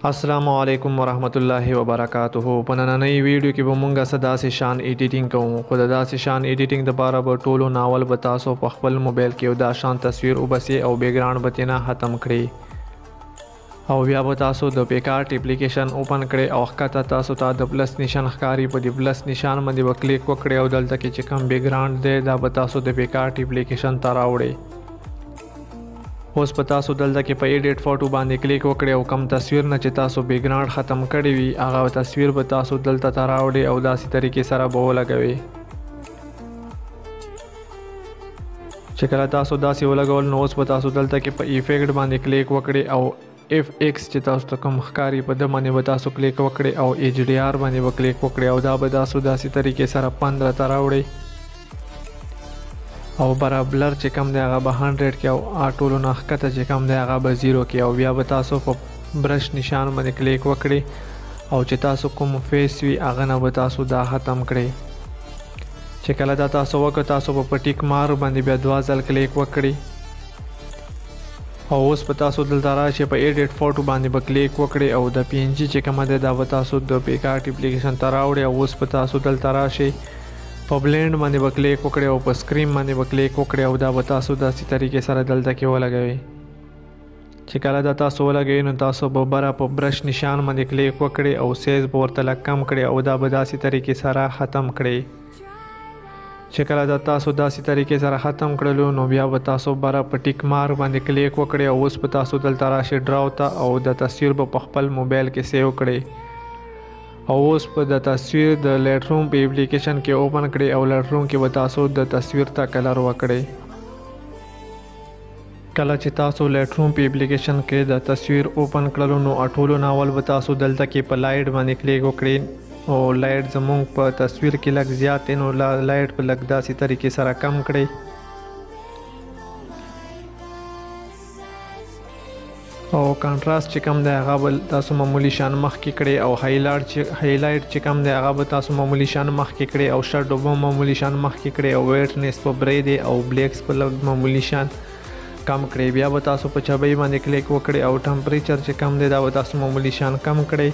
अस्सलामु अलैकुम वरहमतुल्लाहि वबरकातुहू। په نننۍ ویډیو کې به مونږه څه داسې شان ایډیټینګ کوو، خو د داسې شان ایډیټینګ دپاره به ټولو ناول به تاسو په خپل موبایل کې یو دا شان تصویر وباسئ او بیکګراوند به ترې نه ختم کړئ، او بیا به تاسو د پیکارټ اپلیکیشن اوپن کړئ او ښکته تاسو ته د پلس نشان ښکاري، په دې پلس نشان باندې به کلیک وکړئ او دلته کې چې کوم بیکګراوند دی دا به تاسو د پیکارټ اپلیکیشن ته راوړئ. اوس په تاسو دلته کې په ایډیټ فوټو باندې کلیک وکړئ او کم تصویر نه چې تاسو بیکګراوند ختم کړی وي هغه تصویر به تاسو دلته ته راوړئ او داسې طریقې سره به ولګوئ. چې کله تاسو داسې ولګول نو اوس په تاسو دلته کې په ایفیکټ باندې کلیک وکړئ او اف ایکس چې تاسو ته کوم ښکاري په ده باندې به تاسو کلیک وکړئ او ایچ ډي آر باندې به کلیک وکړئ او دا به تاسو داسې طریقې سره 15 ته راوړئ او برا بلر چې کم دی هغه به 100 کې او ټولو نه ښکته چې کم دی هغه به 0 کې او بیا به تاسو په برش نشان باندې کلیک وکړئ او چې تاسو کوم فیس وي هغه نه به تاسو دا ختم کړئ. چې کله دا تاسو وکړه تاسو په ټیک مار باندې بیا 2 ځل کلیک وکړئ او اوس په تاسو دلته راشئ په ایډیټ فوټو باندې به کلیک وکړئ او د پی ان جي چې کومه دی دا به تاسو د پیکارټ اپلیکیشن ته راوړئ او اوس په تاسو دلته راشئ په بلینډ باندې به کلیک وکړئ او په سکرین باندې به کلیک وکړئ او دا به تاسو داسې طریقې سره دلته کې ولګوئ. چې کله دا تاسو ولګوئ نو تاسو به بره په برش نشان باندې کلیک وکړئ او سیز به ورته لږ کم کړئ او دا به داسې طریقې سره ختم کړئ. چې کله دا تاسو داسې طریقې سره ختم کړلو نو بیا به تاسو بره په ټیک مارک باندې کلیک وکړئ او اوس په تاسو دلته راشئ ډراو ته او د تصویر به په خپل موبایل کې سیو کړئ او اوس په د تصویر د لایټ روم په اپلیکیشن کې اوپن کړئ او لایټ روم کې به تاسو د تصویر ته کلر وکړئ. کله چې تاسو لایټ روم په اپلیکیشن کې د تصویر اوپن کړلو نو ټولو ناول به تاسو دلته کې په لایټ باندې کلیک وکړئ او لایټ زمونږ په تصویر کې لږ زیات دی نو لایټ په لږ داسې طریقې سره کم کړئ او کانټراست چې کم دی هغه به تاسو معمولی شان مخکې کړئ او هایلایټ چې کم دی هغه به تاسو معمولی شان مخکې کړئ او شډو به معمولی شان مخکې کړئ او ویټنس په برې دی او بلیکس په لږ معمولی شان کم کړئ. بیا به تاسو په چبۍ باندې کلیک وکړئ او ټمپریچر چې کم دی دا به تاسو معمولی شان کم کړئ.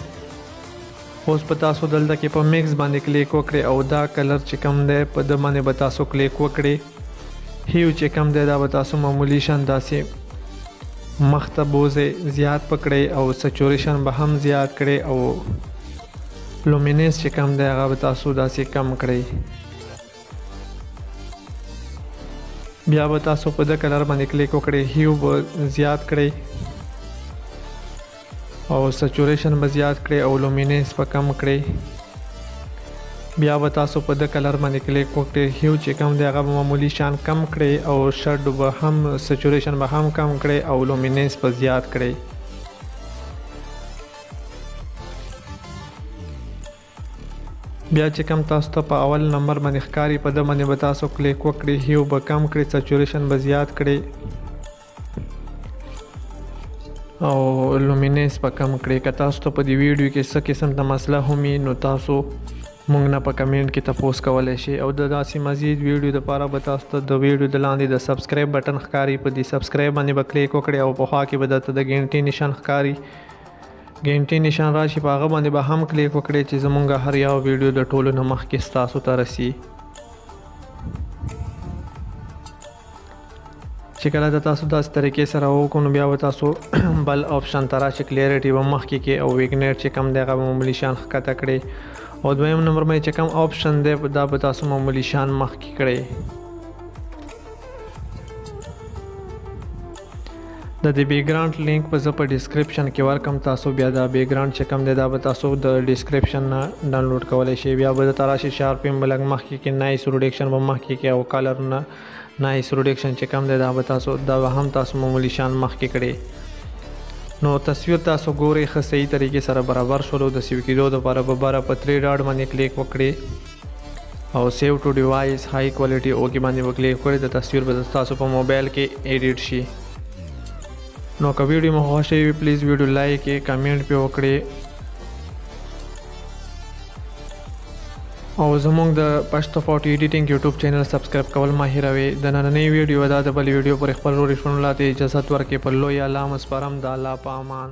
اوس په تاسو دلته کې په میکس باندې کلیک وکړئ او دا کلر چې کم دی په ده باندې به تاسو کلیک وکړئ. هیو چې کم دی دا به تاسو معمولی شان داسې مخ ته بوزئ زیات پکړئ او سچوریشن به هم زیات کړئ او لومینس چې کم دی هغه به تاسو داسې کم کړئ. بیا به تاسو په د کلر باندې کلیک وکړئ هیو به زیات کړئ او سچوریشن به زیات کړئ او لومینس به کم کړئ. بیا به تاسو په د کلر باندې کلیک وکړئ هیو چې کم دی هغه به معمولی شان کم کړئ او شډو به هم سچوریشن به هم کم کړئ او لومینس به زیات کړئ. بیا چې کم تاسو ته په اول نمبر باندې ښکاري په ده باندې به تاسو کلیک وکړئ هیو به کم کړئ سچوریشن به زیات کړئ او لومینس به کم کړئ. که تاسو ته په دې ویډیو کې څه قسم د مسله هم وي نو تاسو مونږ نه په کمنټ کې تپوس کولی شئ او د داسې مزید ویډیو دپاره به تاسو ته د ویډیو د لاندې د سبسکرایب بټن ښکاري په دې سبسکرایب باندې به کلیک وکړئ او په خوا کې به درته د ګینټې نشان ښکاري ګینټې نشان راشي په هغه باندې به هم کلیک وکړئ چې زمونږ هر یو ویډیو د ټولو نه مخکې ستاسو ته رسي. چې کله د تاسو داسې طریقې سره وکړو نو بیا به تاسو بل آپشن ته راشئ کلیریټي به مخکې کې او ویګنیټ چې کم دی هغه به معمولی شان ښکته کړئ او دویم نمبر باندې چې کوم آپشن دی دا به تاسو معمولی شان مخکې کړئ. د دې بیکګراوند لینک به زه په ډسکرپشن کې ورکم تاسو بیا دا بیکګراوند چې کوم دی دا به تاسو د ډسکرپشن نه ډاونلوډ کولی شئ. بیا به درته راشي شارپینګ به لږ مخکې کې نایس ریډکشن به مخکې کې او کلر نه نایس ریډکشن چې کوم دی دا به تاسو دا به هم تاسو معمولی شان مخکې کړئ. نو تصویر تاسو ګورئ ښه صحیح طریقې سره برابر شولو د سیو کېدو دپاره به بره په 3 ډاټ باندې کلیک وکړئ او سیو ټو ډیوایس های کوالټي اوکې باندې به کلیک وکړئ د تصویر به تاسو په موبایل کې ایډیټ شي. نو که ویډیو مو خوښ شوی وي پلیز ویډیو لایک یې کمنټ پې وکړئ او زمونږ د پښتو فوټو ایډیټینګ یوټیوب چینل سبسکرایب کول مه هېروئ. د نننۍ ویډیو دا د بل ویډیو پورې خپل ورور ټولو ته اجازت ورکړئ. په لوی الله مسپارم د الله په امان.